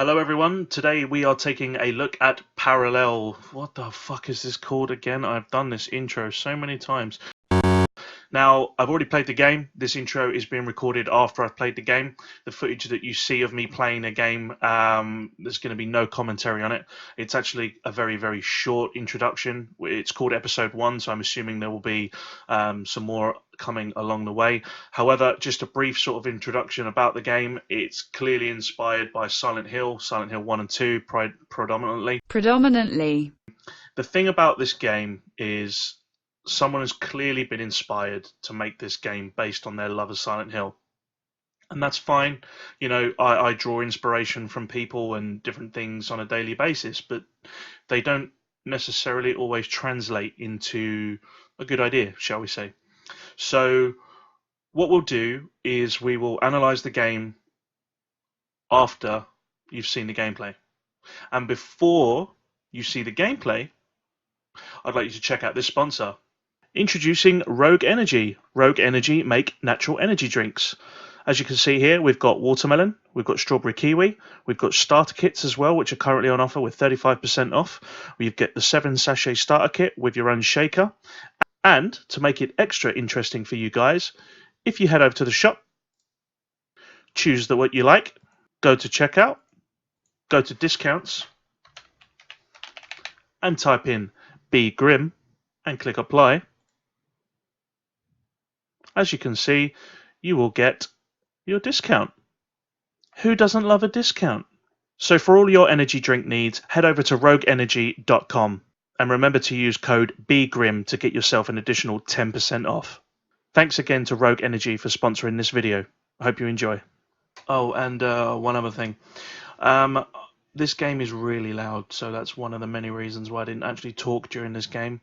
Hello everyone, today we are taking a look at Parallel. What the fuck is this called again? I've done this intro so many times. Now, I've already played the game. This intro is being recorded after I've played the game. The footage that you see of me playing a game, there's going to be no commentary on it. It's actually a very, very short introduction. It's called episode 1, so I'm assuming there will be some more coming along the way. However, just a brief sort of introduction about the game. It's clearly inspired by Silent Hill 1 and 2 predominantly. The thing about this game is someone has clearly been inspired to make this game based on their love of Silent Hill. And that's fine. You know, I draw inspiration from people and different things on a daily basis, but they don't necessarily always translate into a good idea, shall we say. So what we'll do is we will analyze the game after you've seen the gameplay. And before you see the gameplay, I'd like you to check out this sponsor. Introducing Rogue Energy. Rogue Energy make natural energy drinks. As you can see here, we've got watermelon, we've got strawberry kiwi, we've got starter kits as well, which are currently on offer with 35% off. You get the 7 sachet starter kit with your own shaker. And to make it extra interesting for you guys, if you head over to the shop, choose what you like, go to checkout, go to discounts, and type in Be Grim and click apply. As you can see, you will get your discount. Who doesn't love a discount? So for all your energy drink needs, head over to rogueenergy.com and remember to use code BGRIM to get yourself an additional 10% off. Thanks again to Rogue Energy for sponsoring this video. I hope you enjoy. Oh, and one other thing. This game is really loud, so that's one of the many reasons why I didn't actually talk during this game,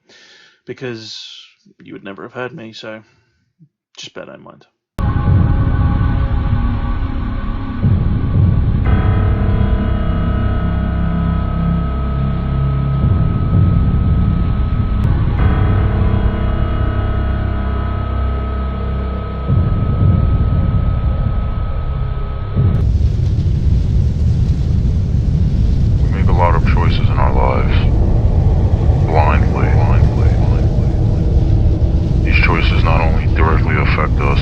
because you would never have heard me, so just bear that in mind. We make a lot of choices in our lives. Blindly. These choices not only directly affect us,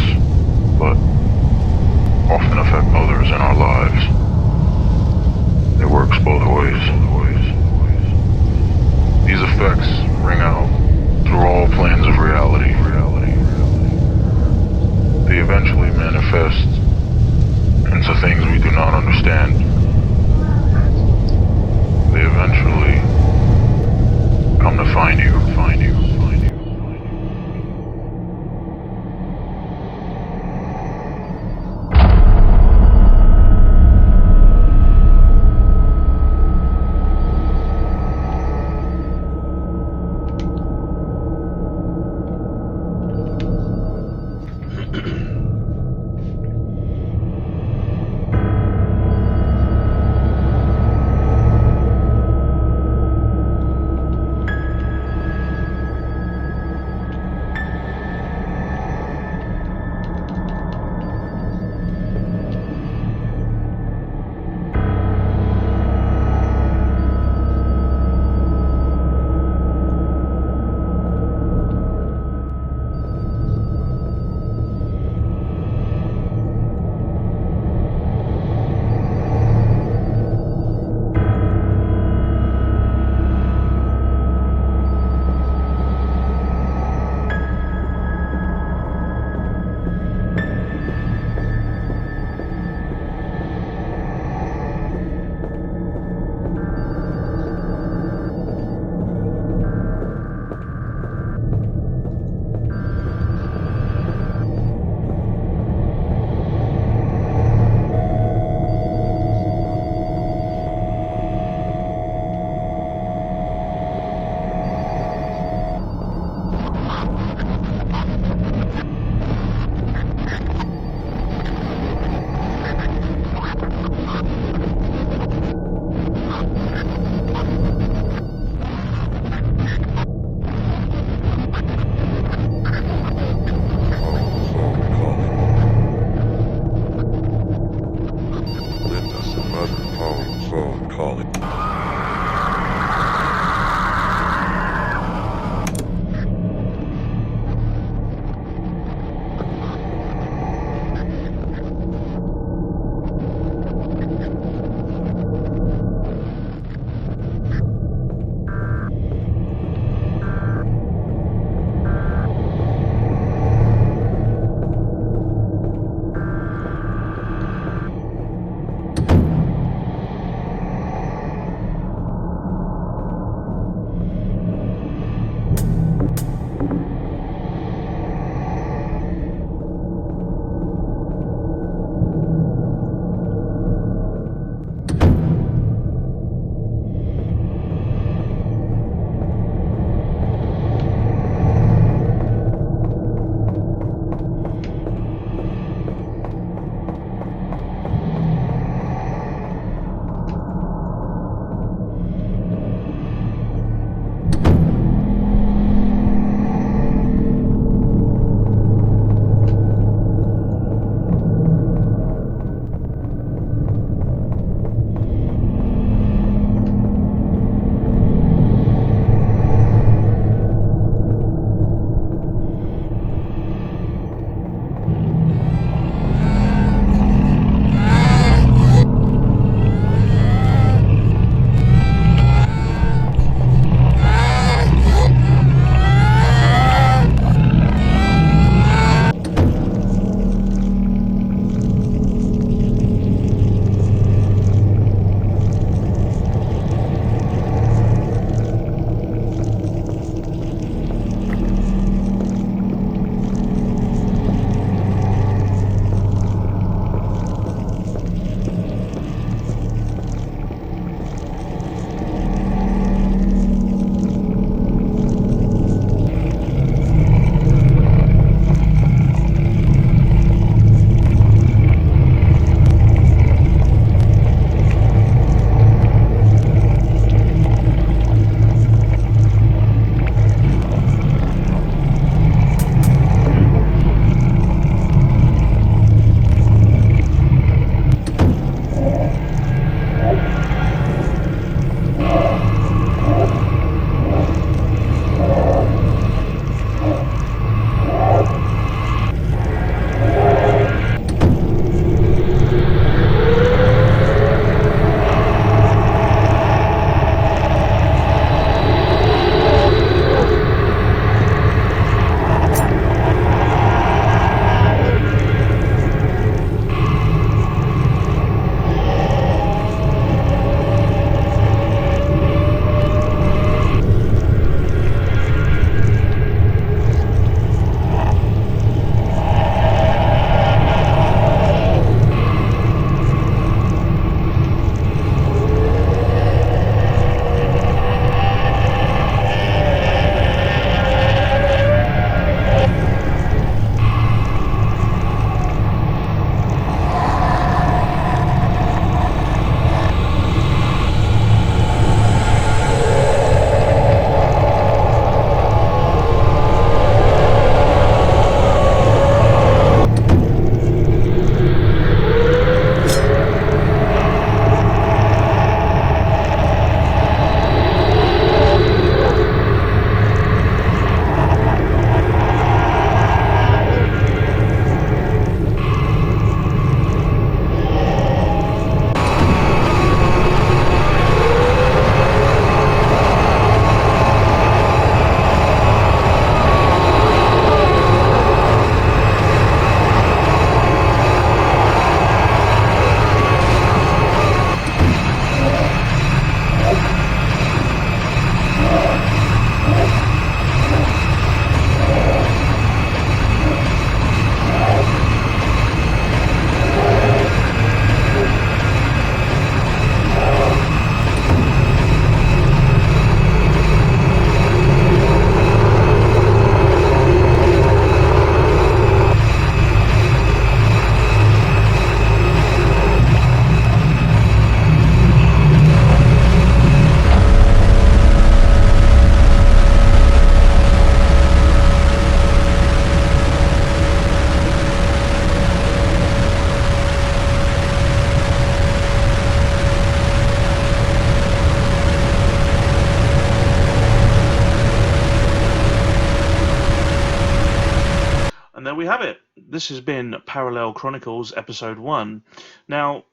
this has been Parallel Chronicles Episode 1. Now,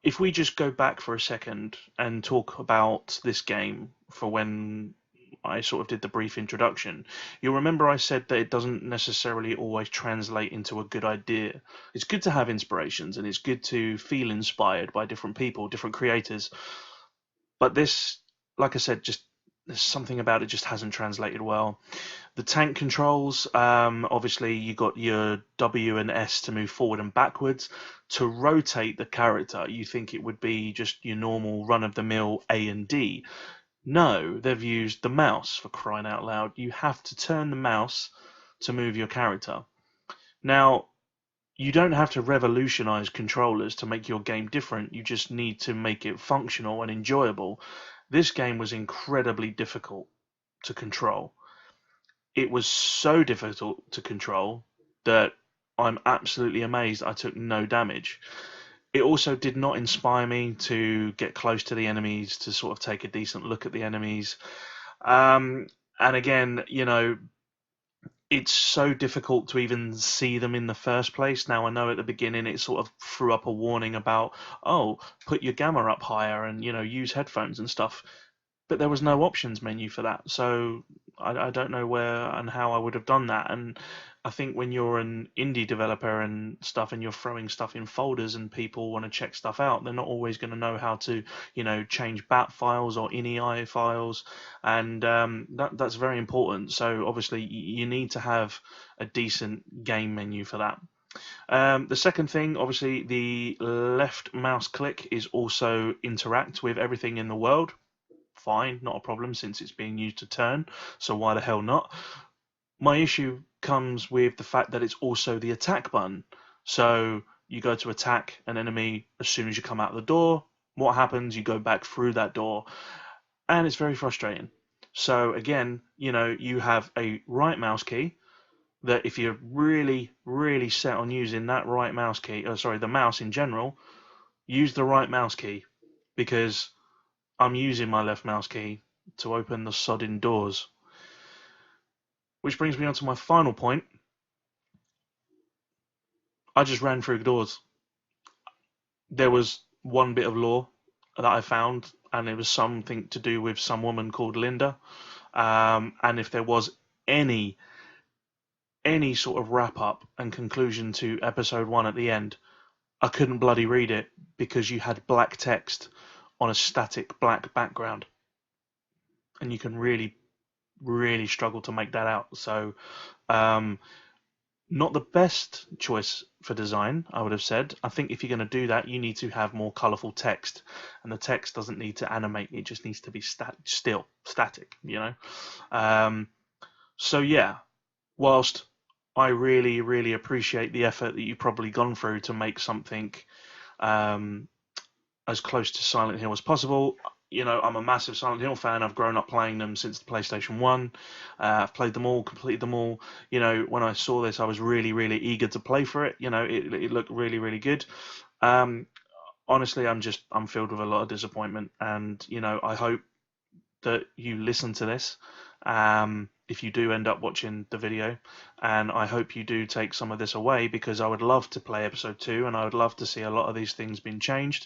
if we just go back for a second and talk about this game for when I sort of did the brief introduction, you'll remember I said that it doesn't necessarily always translate into a good idea. It's good to have inspirations, and it's good to feel inspired by different people, different creators. But this, like I said, just there's something about it just hasn't translated well. The tank controls, obviously you got your W and S to move forward and backwards. To rotate the character, you think it would be just your normal run-of-the-mill A and D. No, they've used the mouse, for crying out loud. You have to turn the mouse to move your character. Now, you don't have to revolutionize controllers to make your game different. You just need to make it functional and enjoyable. This game was incredibly difficult to control. It was so difficult to control that I'm absolutely amazed I took no damage. It also did not inspire me to get close to the enemies, to sort of take a decent look at the enemies. And again, you know, it's so difficult to even see them in the first place. Now, I know at the beginning it sort of threw up a warning about, oh, put your gamma up higher and, you know, use headphones and stuff. But there was no options menu for that. So I don't know where and how I would have done that. And I think when you're an indie developer and stuff and you're throwing stuff in folders and people want to check stuff out, they're not always going to know how to, you know, change BAT files or INI files. And that's very important. So obviously you need to have a decent game menu for that. The second thing, obviously, the left mouse click is also interact with everything in the world. Fine, not a problem since it's being used to turn, so why the hell not? My issue comes with the fact that it's also the attack button. So you go to attack an enemy as soon as you come out the door. What happens? You go back through that door, and it's very frustrating. So again, you know, you have a right mouse key that if you're really, really set on using that right mouse key, the mouse in general, use the right mouse key, because I'm using my left mouse key to open the sodding doors. Which brings me on to my final point. I just ran through doors. There was one bit of lore that I found, and it was something to do with some woman called Linda. And if there was any sort of wrap up and conclusion to episode 1 at the end, I couldn't bloody read it because you had black text on a static black background, and you can really struggle to make that out. So not the best choice for design, I would have said. I think if you're going to do that, you need to have more colorful text, and the text doesn't need to animate, it just needs to be static, you know. So yeah, whilst I really appreciate the effort that you've probably gone through to make something as close to Silent Hill as possible. You know, I'm a massive Silent Hill fan. I've grown up playing them since the PlayStation 1. I've played them all, completed them all. You know, when I saw this, I was really eager to play for it. You know, it looked really good. Honestly, I'm filled with a lot of disappointment, and you know, I hope that you listen to this. If you do end up watching the video, and I hope you do take some of this away, because I would love to play episode 2, and I would love to see a lot of these things being changed,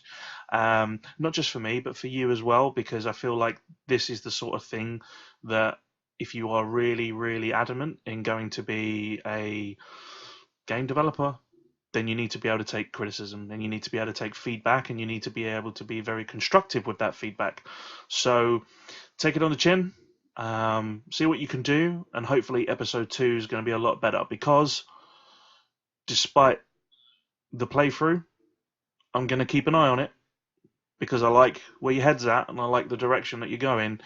not just for me but for you as well, because I feel like this is the sort of thing that if you are really adamant in going to be a game developer, then you need to be able to take criticism, and you need to be able to take feedback, and you need to be able to be very constructive with that feedback. So take it on the chin. See what you can do, and hopefully episode 2 is going to be a lot better, because despite the playthrough, I'm going to keep an eye on it, because I like where your head's at and I like the direction that you're going.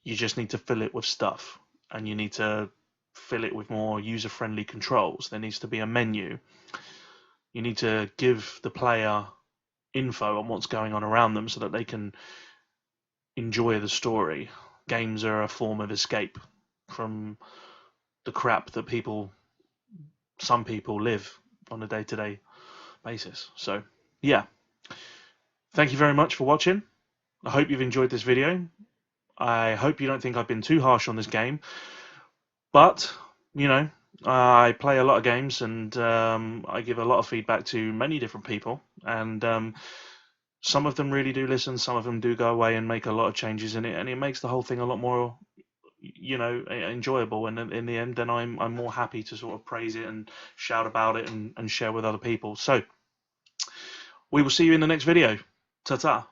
You just need to fill it with stuff, and you need to fill it with more user-friendly controls. There needs to be a menu. You need to give the player info on what's going on around them so that they can enjoy the story. Games are a form of escape from the crap that some people live on a day-to-day basis. So yeah, thank you very much for watching. I hope you've enjoyed this video. I hope you don't think I've been too harsh on this game, but you know, I play a lot of games, and I give a lot of feedback to many different people, and some of them really do listen. Some of them do go away and make a lot of changes in it, and it makes the whole thing a lot more, enjoyable. And in the end, then I'm more happy to sort of praise it and shout about it and share with other people. So we will see you in the next video. Ta ta.